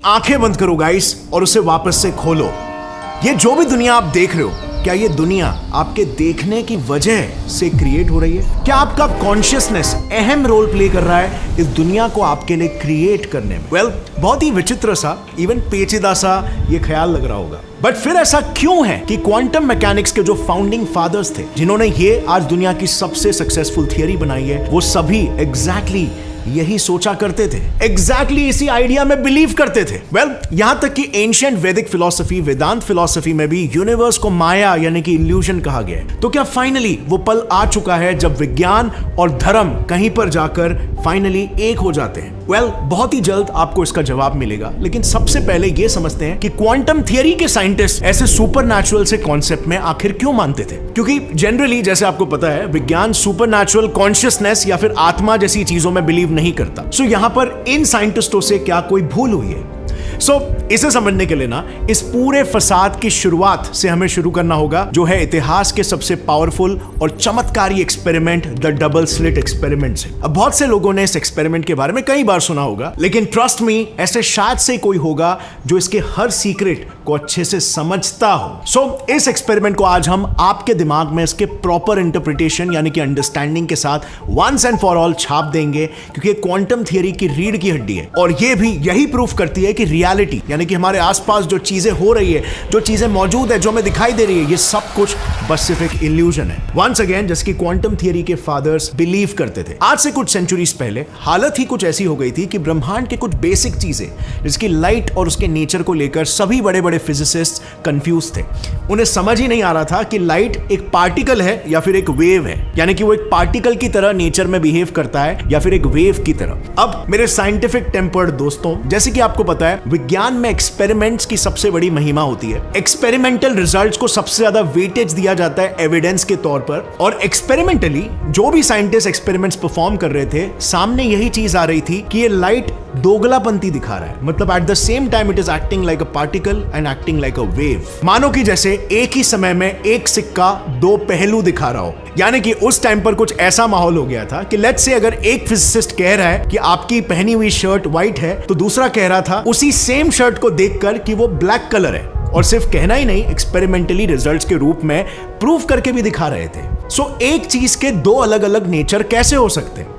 आंखें बंद करो गाइस और उसे वापस से खोलो। ये जो भी दुनिया आप देख रहे हो, क्या ये दुनिया आपके देखने की वजह से क्रिएट हो रही है? क्या आपका कॉन्शियसनेस अहम रोल प्ले कर रहा है इस दुनिया को आपके लिए क्रिएट करने में? बहुत ही विचित्र सा, इवन पेचीदा सा ये ख्याल लग रहा होगा, बट फिर ऐसा क्यों है कि क्वांटम मैकेनिक्स के जो फाउंडिंग फादर्स थे, जिन्होंने ये आज दुनिया की सबसे सक्सेसफुल थियरी बनाई है, वो सभी एग्जैक्टली यही सोचा करते थे, एग्जैक्टली इसी आइडिया में बिलीव करते थे। यहां तक कि एंशिएंट वैदिक फिलॉसफी, वेदांत फिलॉसफी में भी यूनिवर्स को माया यानी कि इल्यूजन कहा गया है। तो क्या फाइनली वो पल आ चुका है जब विज्ञान और धर्म कहीं पर जाकर फाइनली एक हो जाते हैं? बहुत ही जल्द आपको इसका जवाब मिलेगा, लेकिन सबसे पहले ये समझते हैं कि क्वांटम थियरी के साइंटिस्ट ऐसे सुपरनैचुरल से कॉन्सेप्ट में आखिर क्यों मानते थे। क्योंकि जनरली जैसे आपको पता है, विज्ञान सुपरनैचुरल कॉन्शियसनेस या फिर आत्मा जैसी चीजों में बिलीव नहीं करता। सो यहां पर इन साइंटिस्टों से क्या कोई भूल हुई है? इसे समझने के लिए ना इस पूरे फसाद की शुरुआत से हमें शुरू करना होगा, जो है इतिहास के सबसे पावरफुल और चमत्कारी experiment, the double slit experiment से। अब बहुत से लोगों ने इस एक्सपेरिमेंट के बारे में कई बार सुना होगा, लेकिन ट्रस्ट मी, ऐसे शायद से कोई होगा जो इसके हर सीक्रेट को अच्छे से समझता हो। इस एक्सपेरिमेंट को आज हम आपके दिमाग में इसके प्रॉपर इंटरप्रिटेशन यानी कि अंडरस्टैंडिंग के साथ वंस एंड फॉर ऑल छाप देंगे, क्योंकि क्वांटम थियरी की रीढ़ की हड्डी है और ये भी यही प्रूफ करती है कि रियलिटी यानी कि हमारे आसपास जो चीजें हो रही है, जो चीजें मौजूद है, जो हमें दिखाई दे रही है, ये सब कुछ बस सिर्फ एक इल्यूजन है। वंस अगेन, जिसकी क्वांटम थियरी के फादर्स बिलीव करते थे। आज से कुछ सेंचुरीज पहले हालत ही कुछ ऐसी हो गई थी कि ब्रह्मांड के कुछ बेसिक चीजें, जिसकी लाइट और उसके नेचर को लेकर सभी बड़े बड़े फिजिसिस्ट कंफ्यूज थे। उन्हें समझ ही नहीं आ रहा था कि लाइट एक पार्टिकल है या फिर एक वेव है, यानी कि वो एक पार्टिकल की तरह नेचर में बिहेव करता है या फिर एक वेव की तरह। अब मेरे साइंटिफिक टेम्पर्ड दोस्तों, जैसे कि आपको पता है, विज्ञान में एक्सपेरिमेंट्स की सबसे बड़ी महिमा होती है। एक्सपेरिमेंटल रिजल्ट्स को सबसे ज्यादा वेटेज दिया जाता है एविडेंस के तौर पर, और एक्सपेरिमेंटली जो भी साइंटिस्ट एक्सपेरिमेंट्स परफॉर्म कर रहे थे, सामने यही चीज आ रही थी कि ये लाइट दोगलापंती दिखा रहा है। मतलब at the same time it is acting like a particle and acting like a wave. मानो कि जैसे एक ही समय में एक सिक्का दो पहलू दिखा रहा हो। यानी कि उस टाइम पर कुछ ऐसा माहौल हो गया था कि लेट्स से अगर एक फिजिसिस्ट कह रहा है कि आपकी पहनी हुई शर्ट व्हाइट है, तो दूसरा कह रहा था उसी सेम शर्ट को देखकर कि वो ब्लैक कलर है, और सिर्फ कहना ही नहीं, एक्सपेरिमेंटली रिजल्ट्स के रूप में प्रूफ करके भी दिखा रहे थे। एक चीज के दो अलग अलग नेचर कैसे हो सकते हैं?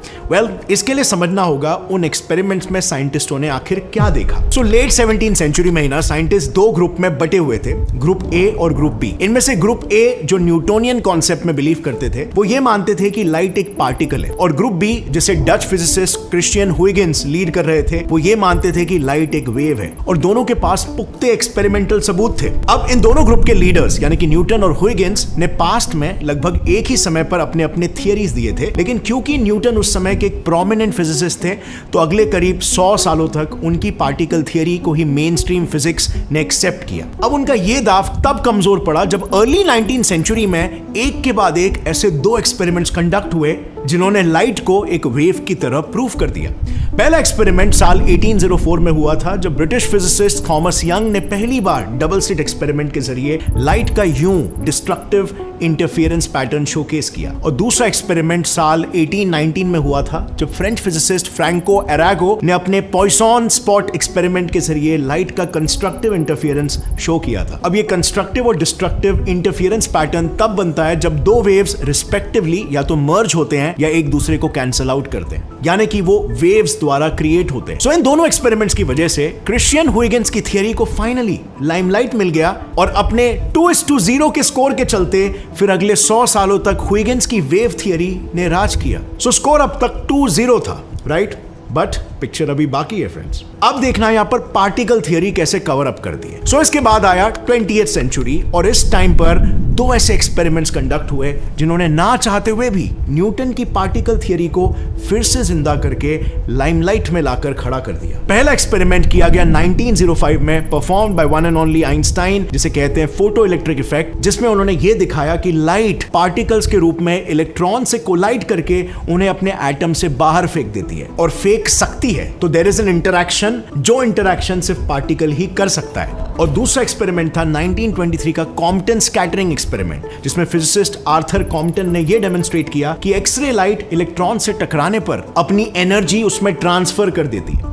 इसके लिए समझना होगा उन एक्सपेरिमेंट्स में साइंटिस्टों ने आखिर क्या देखा। लेट 17th सेंचुरी में ही ना साइंटिस्ट दो ग्रुप में बटे हुए थे, ग्रुप ए और ग्रुप बी। इनमें से ग्रुप ए जो न्यूटोनियन कॉन्सेप्ट में बिलीव करते थे, वो ये मानते थे कि लाइट एक पार्टिकल है, और ग्रुप बी, जिसे डच फिजिसिस्ट क्रिश्चियन हुइगेंस लीड कर रहे थे, वो ये मानते थे कि लाइट एक वेव है, और दोनों के पास पुख्ते एक्सपेरिमेंटल सबूत थे। अब इन दोनों ग्रुप के लीडर्स यानी कि न्यूटन और हुइगेंस ने पास्ट में लगभग एक ही समय पर अपने अपने थियरीज दिए थे, लेकिन क्योंकि न्यूटन उस समय के एक प्रोमिनेंट फिजिसिस्ट थे, तो अगले करीब 100 सालों तक उनकी पार्टिकल थियरी को ही मेन स्ट्रीम फिजिक्स ने एक्सेप्ट किया। अब उनका यह दाव तब कमजोर पड़ा जब अर्ली 19th सेंचुरी में एक के बाद एक ऐसे दो एक्सपेरिमेंट्स कंडक्ट हुए, जिन्होंने लाइट को एक वेव की तरह प्रूफ कर दिया। पहला एक्सपेरिमेंट साल 1804 में हुआ था, जब ब्रिटिश फिजिसिस्ट थॉमस यंग ने पहली बार डबल स्लिट एक्सपेरिमेंट के जरिए लाइट का यूं डिस्ट्रक्टिव इंटरफेरेंस पैटर्न शोकेस किया। और दूसरा एक्सपेरिमेंट साल 1819 में हुआ था, जब फ्रेंच फिजिसिस्ट फ्रैंको अरागो ने अपने पॉइसन स्पॉट एक्सपेरिमेंट के जरिए लाइट का कंस्ट्रक्टिव इंटरफेरेंस शो किया था। अब ये कंस्ट्रक्टिव और डिस्ट्रक्टिव इंटरफेरेंस पैटर्न तब बनता है जब दो वेव्स रिस्पेक्टिवली या तो मर्ज होते हैं या एक दूसरे को कैंसल आउट करते हैं, यानी कि वो वेव्स द्वारा क्रिएट होते हैं। इन दोनों एक्सपेरिमेंट्स की वजह से क्रिश्चियन हुइगेंस की थियरी को फाइनली लाइमलाइट मिल गया, और अपने 2:0 के स्कोर के चलते फिर अगले 100 सालों तक हुइगेंस की वेव थियरी ने राज किया। स्कोर अब तक 2-0 था, राइट? बट पिक्चर अभी बाकी है फ्रेंड्स। अब देखना यहां पर पार्टिकल थियरी कैसे कवर अप कर दी है। इसके बाद आया 20th सेंचुरी, और इस टाइम पर दो ऐसे एक्सपेरिमेंट्स कंडक्ट हुए जिन्होंने ना चाहते हुए भी न्यूटन की पार्टिकल थियरी को फिर से जिंदा करके लाइमलाइट में लाकर खड़ा कर दिया। पहला एक्सपेरिमेंट किया गया 1905 में, performed by one and only Einstein, जिसे कहते हैं फोटो इलेक्ट्रिक इफेक्ट, जिसमें उन्होंने ये दिखाया कि लाइट पार्टिकल्स के रूप में इलेक्ट्रॉन से कोलाइड करके उन्हें अपने एटम से बाहर फेंक देती है, और फेंक सकती है। तो देयर इज एन इंटरैक्शन, जो इंटरैक्शन सिर्फ पार्टिकल ही कर सकता है। और दूसरा एक्सपेरिमेंट था 1923 का कॉम्पटन स्कैटरिंग एक्सपेरिमेंट, जिसमें फिजिसिस्ट आर्थर कॉम्पटन ने यह डेमोन्स्ट्रेट किया कि एक्सरे लाइट इलेक्ट्रॉन से टकराने पर अपनी एनर्जी उसमें ट्रांसफर कर देती है।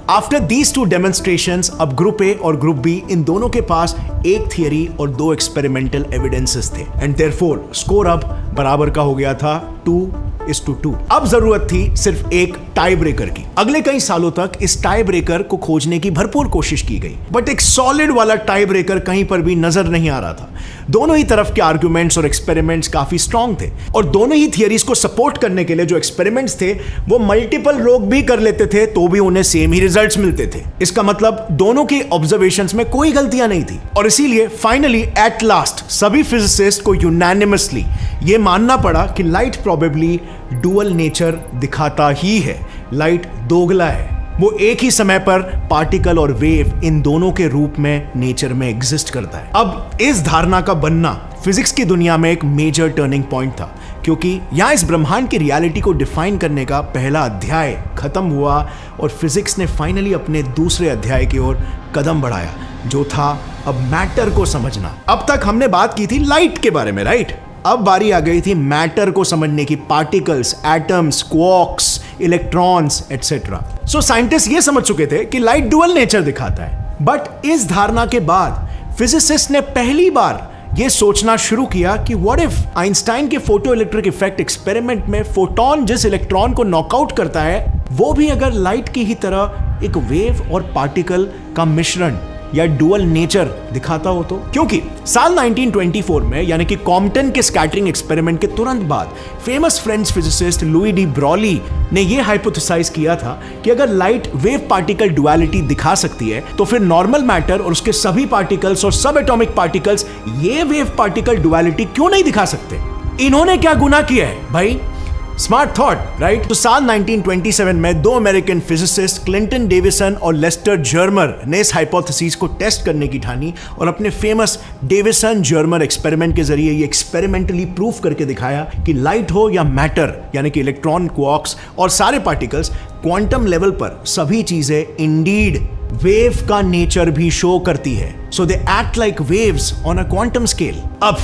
आफ्टर दीज टू डेमोन्स्ट्रेशंस अब ग्रुप ए और ग्रुप बी इन दोनों के पास एक थियरी और 2 एक्सपेरिमेंटल एविडेंसेस थे एंड देयरफॉर स्कोर अब बराबर का हो गया था 2:2। अब जरूरत थी सिर्फ एक टाई ब्रेकर की। अगले कई सालों तक इस टाई ब्रेकर को खोजने की भरपूर कोशिश की गई, बट एक सॉलिड वाला टाई ब्रेकर कहीं पर भी नजर नहीं आ रहा था। दोनों ही तरफ के आर्गुमेंट्स और एक्सपेरिमेंट्स काफी स्ट्रांग थे और दोनों ही थियरीज को सपोर्ट करने के लिए जो एक्सपेरिमेंट्स थे वो मल्टीपल लोग भी कर लेते थे तो भी उन्हें सेम ही रिजल्ट्स मिलते थे। इसका मतलब दोनों की ऑब्जर्वेशंस में कोई गलतियां नहीं थी और इसीलिए फाइनली एट लास्ट सभी फिजिसिस्ट को यूनानिमसली ये मानना पड़ा कि लाइट प्रोबेबली डुअल नेचर दिखाता ही है। लाइट दोगला है, वो एक ही समय पर पार्टिकल और वेव इन दोनों के रूप में नेचर में एग्जिस्ट करता है। अब इस धारणा का बनना फिजिक्स की दुनिया में एक मेजर टर्निंग पॉइंट था, क्योंकि यहां इस ब्रह्मांड की रियलिटी को डिफाइन करने का पहला अध्याय खत्म हुआ और फिजिक्स ने फाइनली अपने दूसरे अध्याय की ओर कदम बढ़ाया, जो था अब मैटर को समझना। अब तक हमने बात की थी लाइट के बारे में, राइट? अब बारी आ गई थी मैटर को समझने की, particles, atoms, quarks, electrons etcetera. So scientist ये समझ चुके थे कि लाइट डुअल नेचर दिखाता है, बट इस धारणा के बाद फिजिसिस्ट ने पहली बार ये सोचना शुरू किया कि व्हाट इफ आइंस्टाइन के फोटो इलेक्ट्रिक इफेक्ट एक्सपेरिमेंट में फोटोन जिस इलेक्ट्रॉन को नॉकआउट करता है वो भी अगर लाइट की ही तरह एक वेव और पार्टिकल का मिश्रण या डुअल नेचर दिखाता हो तो। क्योंकि साल 1924 में यानी कि कॉम्पटन के स्कैटरिंग एक्सपेरिमेंट के तुरंत बाद famous French physicist Louis de Broly ने यह हाइपोथेसाइज किया था कि अगर लाइट वेव पार्टिकल डुअलिटी दिखा सकती है तो फिर नॉर्मल मैटर और उसके सभी पार्टिकल्स और सब एटॉमिक पार्टिकल्स ये वेव पार्टिकल डुअलिटी क्यों नहीं दिखा सकते? इन्होंने क्या गुनाह किया है भाई? Smart thought, right? तो साल 1927 में 2 अमेरिकन फिजिसिस्ट क्लिंटन डेविसन और लेस्टर जर्मर ने इस हाइपोथेसिस को टेस्ट करने की ठानी और अपने फेमस डेविसन जर्मर एक्सपेरिमेंट के जरिए ये एक्सपेरिमेंटली प्रूफ करके दिखाया कि लाइट हो या मैटर यानी कि इलेक्ट्रॉन, क्वार्क्स और सारे पार्टिकल्स, क्वांटम लेवल पर सभी चीजें इंडीड वेव का नेचर भी शो करती है। So they act like waves on a quantum scale. अब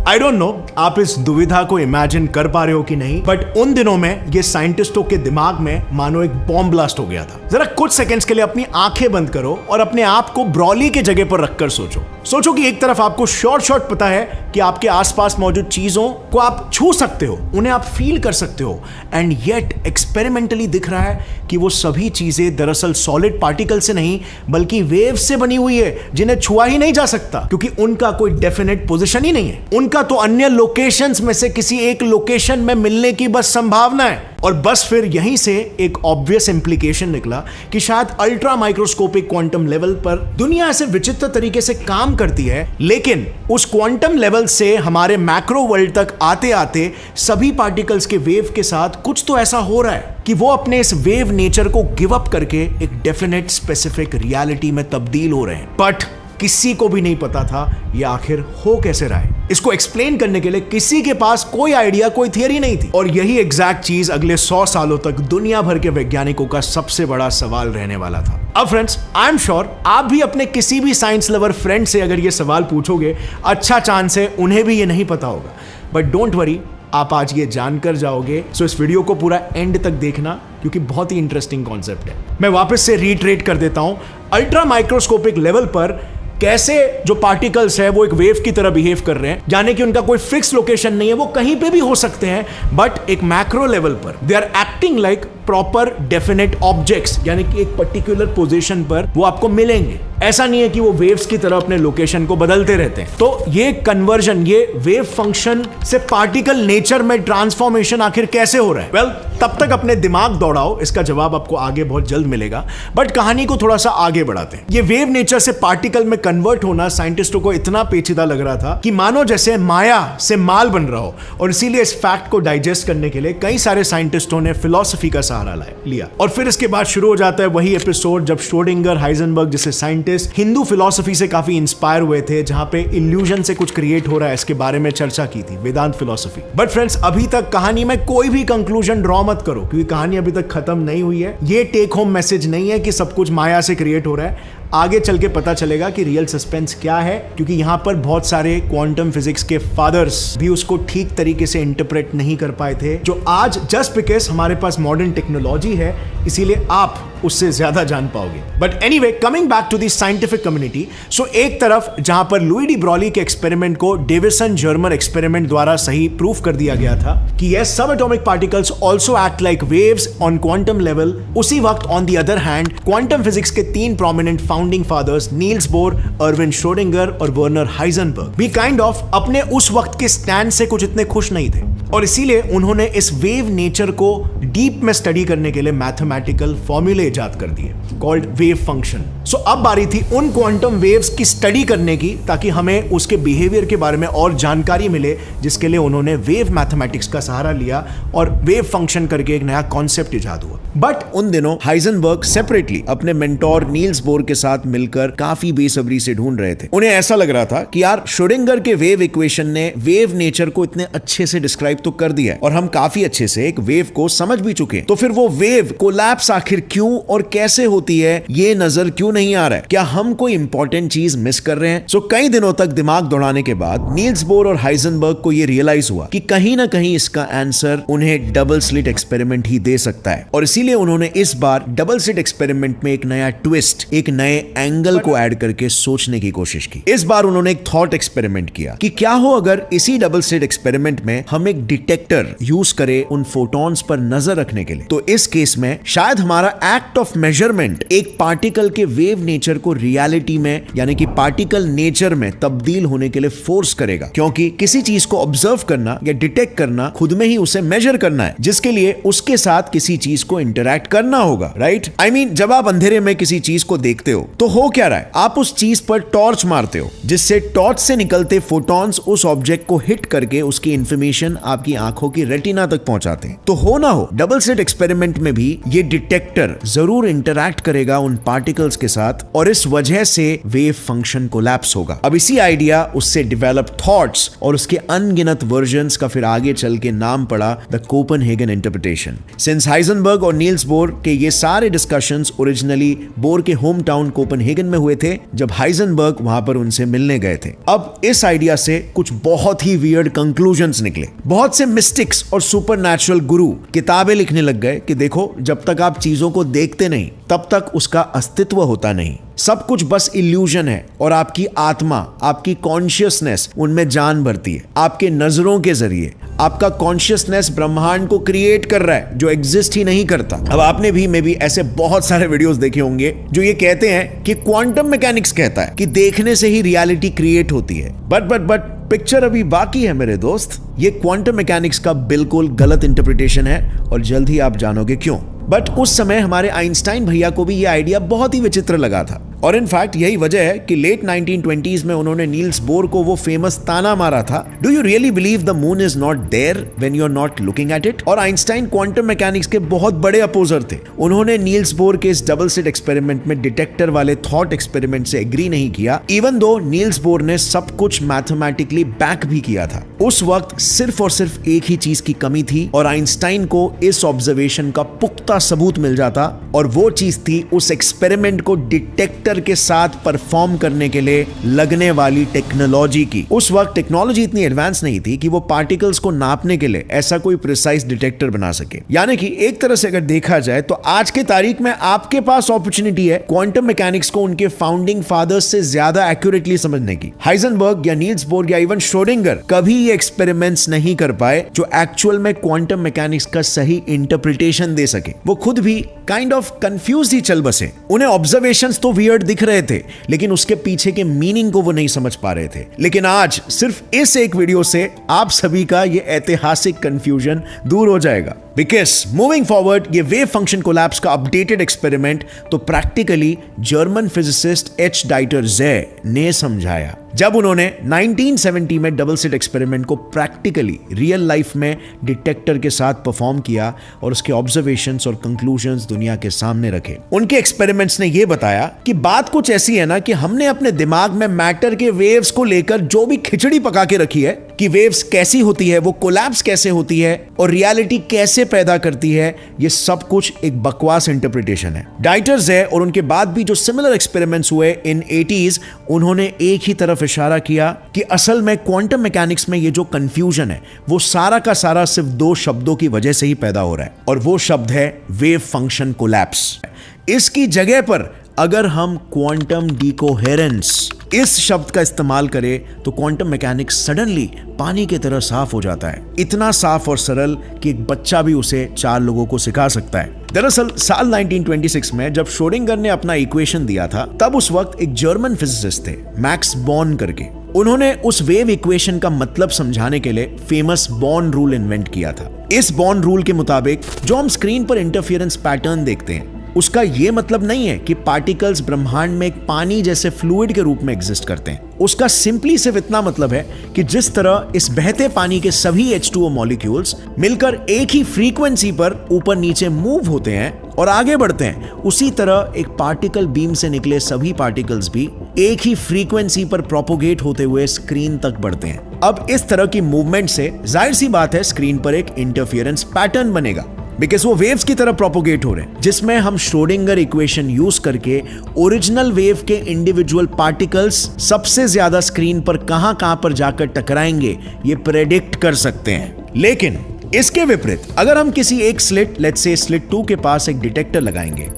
आई डोंट नो आप इस दुविधा को इमेजिन कर पा रहे हो कि नहीं, बट उन दिनों में ये साइंटिस्टों के दिमाग में मानो एक बॉम्ब ब्लास्ट हो गया था। जरा कुछ सेकंड्स के लिए अपनी आंखें बंद करो और अपने आप को ब्रॉली के जगह पर रखकर सोचो कि एक तरफ आपको शॉर्ट पता है कि आपके आसपास मौजूद चीजों को आप छू सकते हो, उन्हें आप फील कर सकते हो, एंड येट एक्सपेरिमेंटली दिख रहा है कि वो सभी चीजें दरअसल सॉलिड पार्टिकल से नहीं बल्कि वेव से बनी हुई है, जिन्हें छुआ ही नहीं जा सकता क्योंकि उनका कोई डेफिनेट पोजीशन ही नहीं है। उनका तो अन्य लोकेशंस में से किसी एक लोकेशन में मिलने की बस संभावना है। और बस फिर यहीं से एक ऑब्वियस इंप्लीकेशन निकला कि शायद अल्ट्रा माइक्रोस्कोपिक क्वांटम लेवल पर दुनिया ऐसे विचित्र तरीके से काम करती है, लेकिन उस क्वांटम लेवल से हमारे मैक्रो वर्ल्ड तक आते आते सभी पार्टिकल्स के वेव के साथ कुछ तो ऐसा हो रहा है कि वो अपने इस वेव नेचर को गिव अप करके एक डेफिनेट स्पेसिफिक रियलिटी में तब्दील हो रहे हैं। बट किसी को भी नहीं पता था ये आखिर हो कैसे रहा है। इसको एक्सप्लेन करने के लिए किसी के पास कोई आइडिया, कोई थियरी नहीं थी। और यही एग्जैक्ट चीज अगले 100 सालों तक दुनिया भर के वैज्ञानिकों का सबसे बड़ा सवाल रहने वाला था। अब फ्रेंड्स, आई एम श्योर आप भी अपने किसी भी साइंस लवर फ्रेंड से अगर ये सवाल पूछोगे, अच्छा चांस है उन्हें भी ये नहीं पता होगा। बट डोंट वरी, आप आज ये जानकर जाओगे। सो इस वीडियो को पूरा एंड तक देखना क्योंकि बहुत ही इंटरेस्टिंग कॉन्सेप्ट है। मैं वापस से रीट्रेट कर देता हूं, अल्ट्रा माइक्रोस्कोपिक लेवल पर कैसे जो पार्टिकल्स है वो एक वेव की तरह बिहेव कर रहे हैं, यानी कि उनका कोई फिक्स लोकेशन नहीं है, वो कहीं पे भी हो सकते हैं, बट एक मैक्रो लेवल पर they are acting like proper definite objects, यानी कि एक पर्टिकुलर पोजीशन पर वो आपको मिलेंगे। ऐसा नहीं है कि वो वेव्स की तरह अपने लोकेशन को बदलते रहते हैं। तो ये कन्वर्जन, ये वेव फंक्शन से पार्टिकल नेचर में ट्रांसफॉर्मेशन आखिर कैसे हो रहा है? वेल, तब तक अपने दिमाग दौड़ाओ, इसका जवाब आपको आगे बहुत जल्द मिलेगा। बट कहानी को थोड़ा सा आगे बढ़ाते हैं। ये वेव नेचर से पार्टिकल में कन्वर्ट होना साइंटिस्टों को इतना पेचीदा लग रहा था कि मानो जैसे माया से माल बन रहा हो, और इसीलिए इस फैक्ट को डाइजेस्ट करने के लिए कई सारे साइंटिस्टों ने फिलॉसफी का सहारा लिया। और फिर इसके बाद शुरू हो जाता है वही एपिसोड जब श्रोडिंगर, हाइजेनबर्ग जैसे साइंटिस्ट हिंदू फिलॉसफी से काफी इंस्पायर हुए थे, जहां पे इल्यूजन से कुछ क्रिएट हो रहा है इसके बारे में चर्चा की थी, वेदांत फिलॉसफी। बट फ्रेंड्स, अभी तक कहानी में कोई भी कंक्लूजन ड्रॉ मत करो क्योंकि कहानी अभी तक खत्म नहीं हुई है। ये टेक होम मैसेज नहीं है कि सब कुछ माया से क्रिएट हो रहा है। आगे चल के पता चलेगा कि रियल सस्पेंस क्या है, क्योंकि यहां पर बहुत सारे क्वांटम फिजिक्स के फादर्स भी उसको ठीक तरीके से इंटरप्रेट नहीं कर पाए थे, जो आज जस्ट बिकॉज हमारे पास मॉडर्न टेक्नोलॉजी है इसीलिए आप उससे ज्यादा जान पाओगे। But anyway, coming back to the scientific community, so एक तरफ जहां पर लुई डी ब्रॉली के एक्सपेरिमेंट को डेविसन जर्मर एक्सपेरिमेंट द्वारा सही प्रूफ कर दिया गया था कि यस, सब atomic particles also act like waves on quantum level, उसी वक्त on the other hand quantum physics के तीन prominent founding fathers Niels Bohr, Erwin Schrodinger और वर्नर हाइजेनबर्ग भी काइंड ऑफ अपने उस वक्त के स्टैंड से कुछ इतने खुश नहीं थे, और इसीलिए उन्होंने इस वेव नेचर को डीप में स्टडी करने के लिए मैथमेटिकल फॉर्मूले इजाद कर दिए कॉल्ड वेव फंक्शन। सो अब बारी थी उन क्वांटम वेव्स की स्टडी करने की, ताकि हमें उसके बिहेवियर के बारे में और जानकारी मिले, जिसके लिए उन्होंने वेव मैथमेटिक्स का सहारा लिया और वेव फंक्शन करके एक नया कॉन्सेप्ट इजाद हुआ। बट उन दिनों हाइजेनबर्ग सेपरेटली अपने मेंटोर नील्स बोर के साथ मिलकर काफी बेसब्री से ढूंढ रहे थे। उन्हें ऐसा लग रहा था कि यार, श्रोडिंगर के वेव इक्वेशन ने वेव नेचर को इतने अच्छे से डिस्क्राइब तो कर दिया है और हम काफी अच्छे से एक वेव को समझ भी चुके हैं, तो फिर वो वेव कोलैप्स आखिर क्यों और कैसे होती है ये नजर क्यों नहीं आ रहा है? क्या हम कोई इंपॉर्टेंट चीज मिस कर रहे हैं? सो कई दिनों तक दिमाग दौड़ाने के बाद नील्स बोर और हाइजेनबर्ग को ये रियलाइज हुआ कि कहीं ना कहीं इसका आंसर उन्हें डबल स्लिट एक्सपेरिमेंट ही दे सकता है, और इसीलिए उन्होंने इस बार डबल स्लिट एक्सपेरिमेंट में एक नया ट्विस्ट, एक नए एंगल को ऐड करके सोचने की कोशिश की। इस बार उन्होंने एक थॉट एक्सपेरिमेंट किया कि क्या हो अगर इसी डबल स्लिट एक्सपेरिमेंट में हम एक डिटेक्टर यूज करें उन फोटॉन्स पर नजर रखने के लिए। तो इस केस में शायद हमारा एक्ट ऑफ मेजरमेंट एक पार्टिकल के वेव नेचर को रियलिटी में, यानी कि पार्टिकल नेचर में तब्दील होने के लिए फोर्स करेगा, क्योंकि किसी चीज को ऑब्जर्व करना या डिटेक्ट करना खुद में ही उसे मेजर करना है, जिसके लिए उसके साथ किसी चीज को इंटरैक्ट करना होगा, राइट? आई मीन, जब आप अंधेरे में किसी चीज को देखते हो तो हो क्या रहा है? आप उस चीज पर टॉर्च मारते हो, जिससे टॉर्च से निकलते फोटॉन्स उस ऑब्जेक्ट को हिट करके उसकी इंफॉर्मेशन आपकी आंखों की रेटिना तक पहुंचाते हैं। तो हो ना हो, डबल स्लिट एक्सपेरिमेंट में भी ये डिटेक्टर जरूर इंटरैक्ट करेगा उन पार्टिकल्स के साथ, और इस वजह से वेव फंक्शन कोलैप्स होगा। अब इसी आइडिया, उससे डेवलप थॉट्स और उसके अनगिनत वर्जन्स का फिर आगे चल के नाम पड़ा the Copenhagen interpretation. Since Heisenberg और नील्स बोर के ये सारे डिस्कशंस ओरिजिनली बोर के होम टाउन कोपेनहेगन में हुए थे, जब हाइजेनबर्ग वहां पर उनसे मिलने गए थे। अब इस आइडिया से कुछ बहुत ही वियर्ड कंक्लूजन्स निकले। बहुत से मिस्टिक्स और सुपरनैचुरल गुरु किताबें लिखने लग गए कि देखो, जब तक आप चीजों को देखते नहीं तब तक उसका अस्तित्व होता नहीं, सब कुछ बस इल्यूजन है, और आपकी आत्मा, आपकी कॉन्शियसनेस उनमें जान भरती है। आपके नजरों के जरिए आपका कॉन्शियसनेस ब्रह्मांड को क्रिएट कर रहा है जो एग्जिस्ट ही नहीं करता। अब आपने भी मे बी ऐसे बहुत सारे वीडियोस देखे होंगे जो ये कहते हैं कि क्वांटम मैकेनिक्स कहता है कि देखने से ही रियलिटी क्रिएट होती है। बट पिक्चर अभी बाकी है मेरे दोस्त। ये क्वांटम मैकेनिक्स का बिल्कुल गलत इंटरप्रिटेशन है, और जल्द ही आप जानोगे क्यों। बट उस समय हमारे आइंस्टाइन भैया को भी ये आइडिया बहुत ही विचित्र लगा था, और इनफैक्ट यही वजह है कि लेट 1920s में उन्होंने नील्स बोर को वो फेमस ताना मारा था, do you really believe the moon is not there when you are not looking at it? और आइंस्टाइन क्वांटम मैकेनिक्स के बहुत बड़े अपोजर थे। उन्होंने नील्स बोर के इस डबल स्लिट एक्सपेरिमेंट में डिटेक्टर वाले थॉट एक्सपेरिमेंट से एग्री नहीं किया, इवन दो नील्स बोर ने सब कुछ मैथमेटिकली बैक भी किया था। उस वक्त सिर्फ और सिर्फ एक ही चीज की कमी थी, और आइंस्टाइन को इस ऑब्जर्वेशन का पुख्ता सबूत मिल जाता, और वो चीज थी उस एक्सपेरिमेंट को डिटेक्टर के साथ परफॉर्म करने के लिए लगने वाली टेक्नोलॉजी की। उस वक्त टेक्नोलॉजी इतनी एडवांस नहीं थी कि वो पार्टिकल्स को नापने के लिए ऐसा कोई प्रिसाइज डिटेक्टर बना सके। यानी कि एक तरह से अगर देखा जाए तो आज के तारीख में आपके पास अपॉर्चुनिटी है क्वांटम मैकेनिक्स को उनके फाउंडिंग फादर्स से ज्यादा एक्यूरेटली समझने की। हाइजेनबर्ग या नील्स बोर या इवन श्रोडिंगर कभी ये एक्सपेरिमेंट्स नहीं कर पाए जो एक्चुअल में क्वांटम मैकेनिक्स का सही इंटरप्रिटेशन दे सके। वो खुद भी काइंड ऑफ कंफ्यूज ही चल बसे। उन्हें ऑब्जर्वेशंस तो वियर्ड दिख रहे थे, लेकिन उसके पीछे के मीनिंग को वो नहीं समझ पा रहे थे। लेकिन आज सिर्फ इस एक वीडियो से आप सभी का ये ऐतिहासिक कंफ्यूजन दूर हो जाएगा, बिकॉज मूविंग फॉरवर्ड ये वेव फंक्शन कोलैप्स का अपडेटेड एक्सपेरिमेंट तो प्रैक्टिकली जर्मन फिजिसिस्ट एच डाइटर जे ने समझाया, जब उन्होंने 1970 में डबल स्लिट एक्सपेरिमेंट को प्रैक्टिकली रियल लाइफ में डिटेक्टर के साथ परफॉर्म किया और उसके ऑब्जर्वेशंस और कंक्लूजन्स दुनिया के सामने रखे। उनके एक्सपेरिमेंट्स ने यह बताया कि बात कुछ ऐसी है ना कि हमने अपने दिमाग में मैटर के वेव्स को लेकर जो भी खिचड़ी पका के रखी है कि वेव्स कैसी होती है, वो कोलैप्स कैसे होती है और रियलिटी कैसे पैदा करती है, ये सब कुछ एक बकवास इंटरप्रिटेशन है। डाइटर्स है और उनके बाद भी जो सिमिलर एक्सपेरिमेंट्स हुए इन 80s, उन्होंने एक ही तरफ इशारा किया कि असल में क्वांटम मैकेनिक्स में ये जो कंफ्यूजन है वो सारा का सारा सिर्फ दो शब्दों की वजह से ही पैदा हो रहा है, और वो शब्द है वेव फंक्शन कोलैप्स। इसकी जगह पर अगर हम क्वांटम डिकोहेरेंस इस शब्द का इस्तेमाल करें तो क्वांटम मैकेनिक्स सडनली पानी की तरह साफ हो जाता है, इतना साफ और सरल कि एक बच्चा भी उसे 4 लोगों को सिखा सकता है। दरअसल साल 1926 में जब श्रोडिंगर ने अपना इक्वेशन दिया था, तब उस वक्त एक जर्मन फिजिसिस्ट थे मैक्स बॉर्न करके। उन्होंने उस वेव इक्वेशन का मतलब समझाने के लिए फेमस बॉर्न रूल इन्वेंट किया था। इस बॉर्न रूल के मुताबिक जो हम स्क्रीन पर इंटरफेरेंस पैटर्न देखते हैं, उसका यह मतलब नहीं है कि पार्टिकल्स ब्रह्मांड में एक पानी जैसे फ्लूइड के रूप में एग्जिस्ट करते हैं। उसका सिंपली सिर्फ इतना मतलब है कि जिस तरह इस बहते पानी के सभी H2O मॉलिक्यूल्स मिलकर एक ही फ्रीक्वेंसी पर ऊपर नीचे मूव होते हैं और आगे बढ़ते हैं, उसी तरह एक पार्टिकल बीम से निकले सभी पार्टिकल्स भी एक ही फ्रीक्वेंसी पर प्रोपोगेट होते हुए स्क्रीन तक बढ़ते हैं। अब इस तरह की मूवमेंट से जाहिर सी बात है स्क्रीन पर एक इंटरफेरेंस पैटर्न बनेगा, बिकॉज वो वेव्स की तरह प्रोपोगेट हो रहे हैं, जिसमें हम श्रोडिंगर इक्वेशन यूज करके ओरिजिनल वेव के इंडिविजुअल पार्टिकल्स सबसे ज्यादा स्क्रीन पर कहां पर जाकर टकराएंगे ये प्रेडिक्ट कर सकते हैं। लेकिन इसके विपरीत अगर हम किसी एक स्लिट, लेट्स से स्लिट 2 के पास एक डिटेक्टर लगाएंगे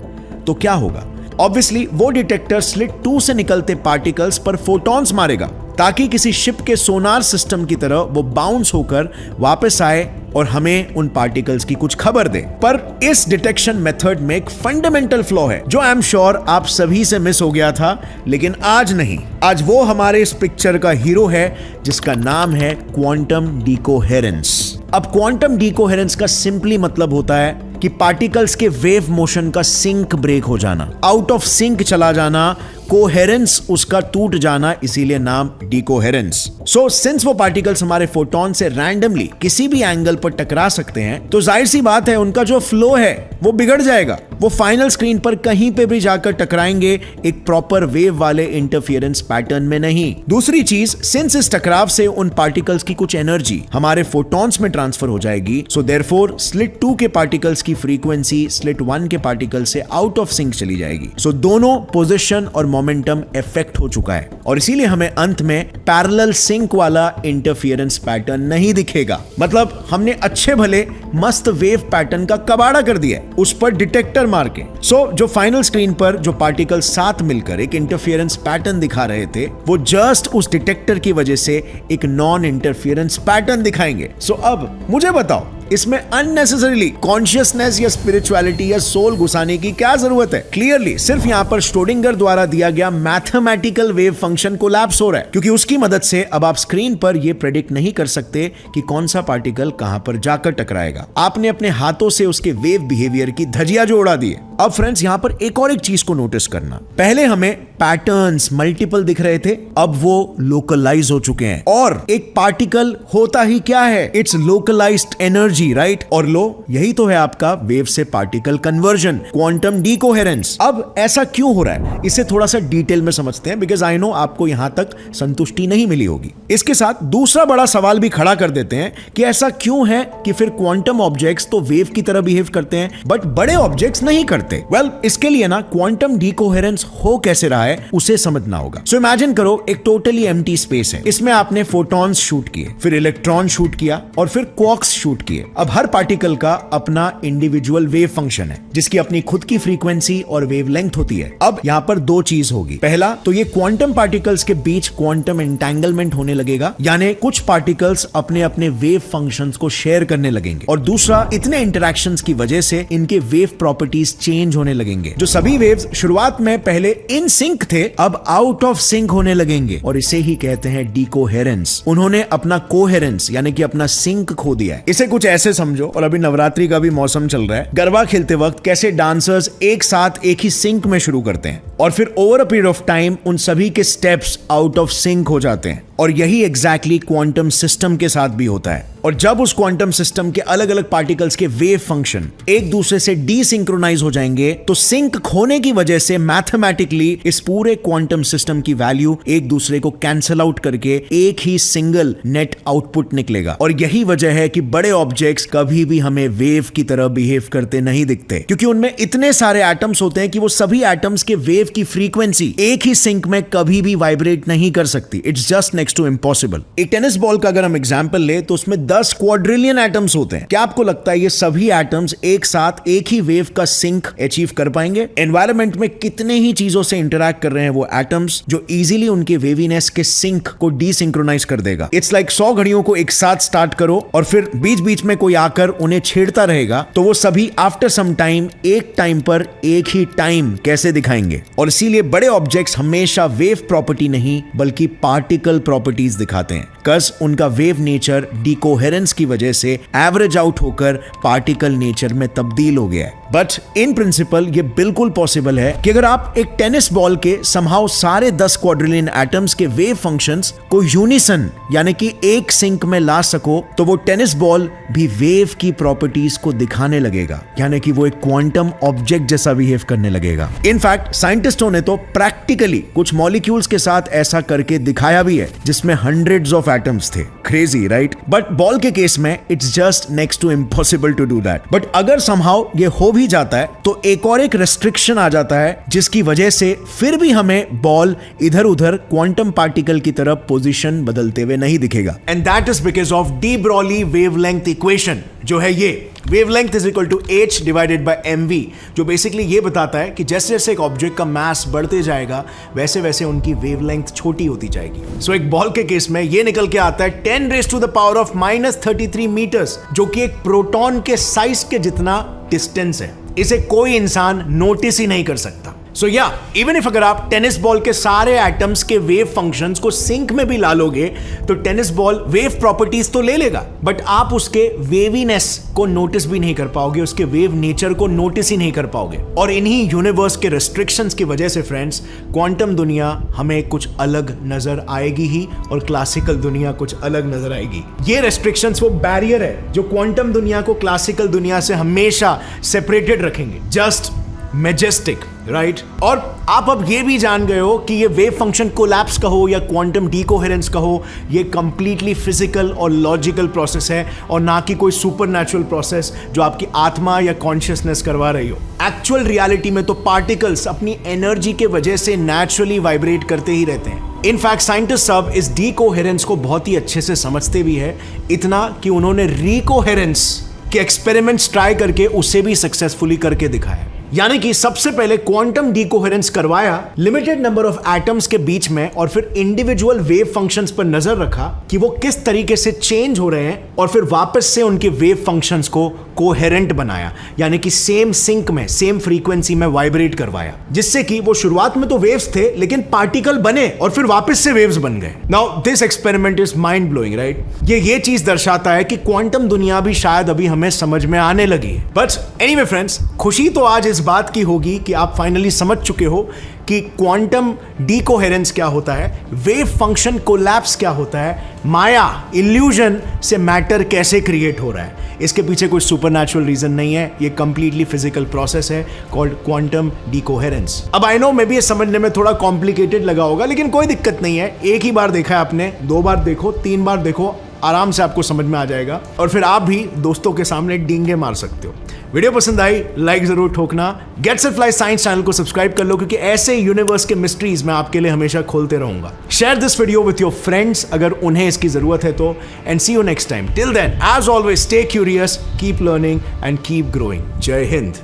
तो क्या होगा? ऑब्वियसली वो डिटेक्टर स्लिट 2 से निकलते पार्टिकल्स पर फोटॉन्स मारेगा, ताकि किसी शिप के सोनार सिस्टम की तरह वो बाउंस होकर वापस आए और हमें उन पार्टिकल्स की कुछ खबर दे। पर इस डिटेक्शन मेथड में एक फंडामेंटल फ्लॉ है जो आई एम श्योर आप सभी से मिस हो गया था, लेकिन आज नहीं। आज वो हमारे इस पिक्चर का हीरो है जिसका नाम है क्वांटम डिकोहेरेंस। अब क्वांटम डिकोहेरेंस का सिंपली मतलब होता है कि पार्टिकल्स के वेव मोशन का सिंक ब्रेक हो जाना, आउट ऑफ सिंक चला जाना, कोहेरेंस उसका टूट जाना, इसीलिए नाम डिकोहेरेंस। सो सिंस वो पार्टिकल्स हमारे फोटॉन से रैंडमली किसी भी एंगल पर टकरा सकते हैं, तो जाहिर सी बात है उनका जो फ्लो है वो बिगड़ जाएगा। वो फाइनल स्क्रीन पर कहीं पे भी जाकर टकराएंगे, एक प्रॉपर वेव वाले इंटरफेरेंस पैटर्न में नहीं। दूसरी चीज, सिंस इस टकराव से उन पार्टिकल्स की कुछ एनर्जी हमारे फोटॉन्स में ट्रांसफर हो जाएगी, सो देयरफॉर स्लिट 2 के पार्टिकल्स की फ्रीक्वेंसी स्लिट 1 के पार्टिकल से आउट ऑफ सिंक चली जाएगी। सो दोनों पोजीशन और मोमेंटम इफेक्ट हो चुका है, और इसीलिए हमें अंत में पैरेलल सिंक वाला इंटरफेरेंस पैटर्न नहीं दिखेगा। मतलब हमने अच्छे भले मस्त वेव पैटर्न का कबाड़ा कर दिया उस पर डिटेक्टर मार के। सो जो फाइनल स्क्रीन पर जो पार्टिकल साथ मिलकर एक इंटरफेरेंस पैटर्न दिखा रहे थे, वो जस्ट उस डिटेक्टर की वजह से एक नॉन इंटरफेरेंस पैटर्न दिखाएंगे। सो अब मुझे बताओ, इसमें अननेसेसरीली कॉन्शियसनेस या स्पिरिचुअलिटी या सोल घुसाने की क्या जरूरत है? क्लियरली सिर्फ यहां पर श्रोडिंगर द्वारा दिया गया मैथमेटिकल वेव फंक्शन कोलैप्स हो रहा है, क्योंकि उसकी मदद से अब आप स्क्रीन पर यह प्रेडिक्ट नहीं कर सकते कि कौन सा पार्टिकल कहां पर जाकर टकराएगा। आपने अपने हाथों से उसके वेव बिहेवियर की धजिया जो उड़ा दी है। अब फ्रेंड्स यहां पर एक और एक चीज को नोटिस करना, पहले हमें पैटर्न्स मल्टीपल दिख रहे थे, अब वो लोकलाइज हो चुके हैं। और एक पार्टिकल होता ही क्या है? It's localised energy, right? और लो, यही तो है आपका वेव से पार्टिकल कन्वर्जन, क्वांटम डिकोहेरेंस। अब ऐसा क्यों हो रहा है, इसे थोड़ा सा डिटेल में समझते हैं, बिकॉज आई नो आपको यहां तक संतुष्टि नहीं मिली होगी। इसके साथ दूसरा बड़ा सवाल भी खड़ा कर देते हैं कि ऐसा क्यों है कि फिर क्वांटम ऑब्जेक्ट्स तो वेव की तरह बिहेव करते हैं बट बड़े ऑब्जेक्ट्स नहीं करते। वेल, इसके लिए ना क्वांटम डिकोहेरेंस हो कैसे रहा है उसे समझना होगा। सो इमेजिन करो एक टोटली एम्प्टी स्पेस है, इसमें आपने फोटॉन्स शूट किए, फिर इलेक्ट्रॉन शूट किया और फिर क्वार्क्स शूट किए। अब हर पार्टिकल का अपना इंडिविजुअल वेव फंक्शन है, जिसकी अपनी खुद की फ्रीक्वेंसी और वेवलेंथ होती है। अब यहां पर दो चीज होगी, पहला तो ये क्वांटम पार्टिकल्स के बीच क्वांटम एंटेंगलमेंट होने लगेगा, यानी कुछ पार्टिकल्स अपने अपने वेव फंक्शंस को शेयर करने लगेंगे, और दूसरा इतने इंटरैक्शंस की वजह से इनके वेव प्रॉपर्टीज चेंज होने लगेंगे। जो सभी वेव्स शुरुआत में पहले इन सिंक थे, अब आउट ऑफ सिंक होने लगेंगे, और इसे ही कहते हैं डिकोहेरेंस। उन्होंने अपना कोहेरेंस यानी कि अपना सिंक खो दिया है। इसे कुछ ऐसे समझो, और अभी नवरात्रि का भी मौसम चल रहा है, गरबा खेलते वक्त कैसे डांसर्स एक साथ एक ही सिंक में शुरू करते हैं और फिर over a period of time उन सभी के स्टेप्स आउट ऑफ सिंक हो जाते हैं, और यही एग्जैक्टली क्वांटम सिस्टम के साथ भी होता है। और और जब उस क्वांटम सिस्टम के अलग अलग पार्टिकल्स के वेव फंक्शन एक दूसरे से डीसिंक्रोनाइज हो जाएंगे तो सिंक खोने की वजह से मैथमेटिकली इस पूरे क्वांटम सिस्टम की वैल्यू एक दूसरे को कैंसल आउट करके एक ही सिंगल नेट आउटपुट निकलेगा। और यही वजह है कि बड़े ऑब्जेक्ट्स कभी भी हमें वेव की तरह बिहेव करते नहीं दिखते, क्योंकि उनमें इतने सारे एटम्स होते हैं कि वो सभी एटम्स के वेव की फ्रीक्वेंसी एक ही सिंक में कभी भी वाइब्रेट नहीं कर सकती। It's just next to impossible. एक टेनिस बॉल का अगर हम एग्जांपल ले तो उसमें 10 क्वाड्रिलियन एटम्स होते हैं। क्या आपको लगता है ये सभी एटम्स एक साथ एक ही वेव का सिंक अचीव कर पाएंगे? एनवायरनमेंट में कितने ही चीजों से इंटरैक्ट कर रहे हैं वो एटम्स जो इजीली उनके वेवीनेस के सिंक को डीसिंक्रोनाइज कर देगा। इट्स लाइक 100 घड़ियों को एक साथ स्टार्ट करो और फिर बीच बीच में कोई आकर उन्हें छेड़ता रहेगा तो वो सभी आफ्टर सम टाइम एक टाइम पर एक ही टाइम कैसे दिखाएंगे। और इसीलिए बड़े ऑब्जेक्ट्स हमेशा वेव प्रॉपर्टी नहीं बल्कि पार्टिकल प्रॉपर्टीज दिखाते हैं, कस उनका वेव नेचर डिकोहेरेंस की वजह से एवरेज आउट होकर पार्टिकल नेचर में तब्दील हो गया है। बट इन प्रिंसिपल ये बिल्कुल पॉसिबल है कि अगर आप एक टेनिस बॉल के समहाउ सारे 10 क्वाड्रिलियन एटम्स के वेव फंक्शंस को यूनिसन यानी कि एक सिंक में ला सको तो वो टेनिस बॉल भी वेव की प्रॉपर्टीज को दिखाने लगेगा, यानी कि वो एक क्वांटम ऑब्जेक्ट जैसा बिहेव करने लगेगा। इनफैक्ट साइंटिस्टों ने तो प्रैक्टिकली कुछ मॉलिक्यूल्स के साथ ऐसा करके दिखाया भी है जिसमें हंड्रेड्स ऑफ एटम्स थे। Crazy right? बट बॉल के केस में it's just next to impossible to do that. But अगर समहाउ ये हो भी जाता है तो एक और एक रेस्ट्रिक्शन आ जाता है जिसकी वजह से फिर भी हमें बॉल इधर उधर क्वांटम पार्टिकल की तरफ पोजीशन बदलते हुए नहीं दिखेगा। And that is because of de Broglie wavelength equation, जो है ये wavelength is equal to h divided by mv, जो बेसिकली ये बताता है कि जैसे जैसे एक ऑब्जेक्ट का मास बढ़ते जाएगा वैसे वैसे उनकी वेवलेंथ छोटी होती जाएगी। सो एक बॉल के केस में ये निकल के आता है 10 raised to the power of -33 metres, जो कि एक प्रोटॉन के साइज के जितना डिस्टेंस है। इसे कोई इंसान नोटिस ही नहीं कर सकता। सो या इवन इफ अगर आप टेनिस बॉल के सारे एटम्स के वेव फंक्शंस को सिंक में भी ला लोगे तो टेनिस बॉल वेव प्रॉपर्टीज तो ले लेगा, बट आप उसके वेवीनेस को नोटिस भी नहीं कर पाओगे, उसके वेव नेचर को नोटिस ही नहीं कर पाओगे। और इन्हीं यूनिवर्स के रेस्ट्रिक्शंस की वजह से फ्रेंड्स क्वांटम दुनिया हमें कुछ अलग नजर आएगी ही और क्लासिकल दुनिया कुछ अलग नजर आएगी। ये रेस्ट्रिक्शंस वो बैरियर है जो क्वांटम दुनिया को क्लासिकल दुनिया से हमेशा सेपरेटेड रखेंगे। Just majestic right? और आप अब ये भी जान गए हो कि ये वेव फंक्शन कोलैप्स कहो या क्वांटम डीकोहेरेंस कहो, ये कंप्लीटली फिजिकल और लॉजिकल प्रोसेस है और ना कि कोई सुपरनैचुरल प्रोसेस जो आपकी आत्मा या कॉन्शियसनेस करवा रही हो। एक्चुअल रियलिटी में तो पार्टिकल्स अपनी एनर्जी के वजह से नेचुरली वाइब्रेट करते ही रहते हैं। इनफैक्ट साइंटिस्ट सब इस डीकोहेरेंस को बहुत ही अच्छे से समझते भी है, इतना कि उन्होंने रीकोहेरेंस के एक्सपेरिमेंट्स ट्राई करके उसे भी सक्सेसफुली करके दिखाया। यानी कि सबसे पहले क्वांटम डीकोहेरेंस करवाया लिमिटेड नंबर ऑफ एटम्स के बीच में और फिर इंडिविजुअल वेव फंक्शंस पर नजर रखा कि वो किस तरीके से चेंज हो रहे हैं और फिर वापस से उनके वेव फंक्शंस को कोहेरेंट बनाया, यानी कि सेम सिंक में सेम फ्रीक्वेंसी में वाइब्रेट करवाया, जिससे कि वो शुरुआत में तो वेव्स थे लेकिन पार्टिकल बने और फिर वापस से वेव्स बन गए। Now this experiment is mind blowing right? ये चीज दर्शाता है कि क्वांटम दुनिया भी शायद अभी हमें समझ में आने लगी है। बट एनीवे फ्रेंड्स, खुशी तो आज इस बात की होगी कि आप फाइनली समझ चुके हो कि क्वांटम डीकोहेरेंस क्या होता है, वेव फंक्शन कोलैप्स क्या होता है, माया इल्यूजन से मैटर कैसे क्रिएट हो रहा है। इसके पीछे कोई सुपरनैचुरल रीजन नहीं है, ये कंप्लीटली फिजिकल प्रोसेस है कॉल्ड क्वांटम डीकोहेरेंस। अब आई नो मे बी ये समझने में थोड़ा कॉम्प्लिकेटेड लगा होगा, लेकिन कोई दिक्कत नहीं है। एक ही बार देखा है आपने, 2 बार देखो, 3 बार देखो, आराम से आपको समझ में आ जाएगा और फिर आप भी दोस्तों के सामने डींगे मार सकते हो। वीडियो पसंद आई लाइक जरूर ठोकना। Get set fly science channel को सब्सक्राइब कर लो, क्योंकि ऐसे यूनिवर्स के मिस्ट्रीज मैं आपके लिए हमेशा खोलते रहूंगा। Share this video with your friends अगर उन्हें इसकी जरूरत है तो। And see you next time. Till then as always stay curious, keep learning and keep growing. जय हिंद।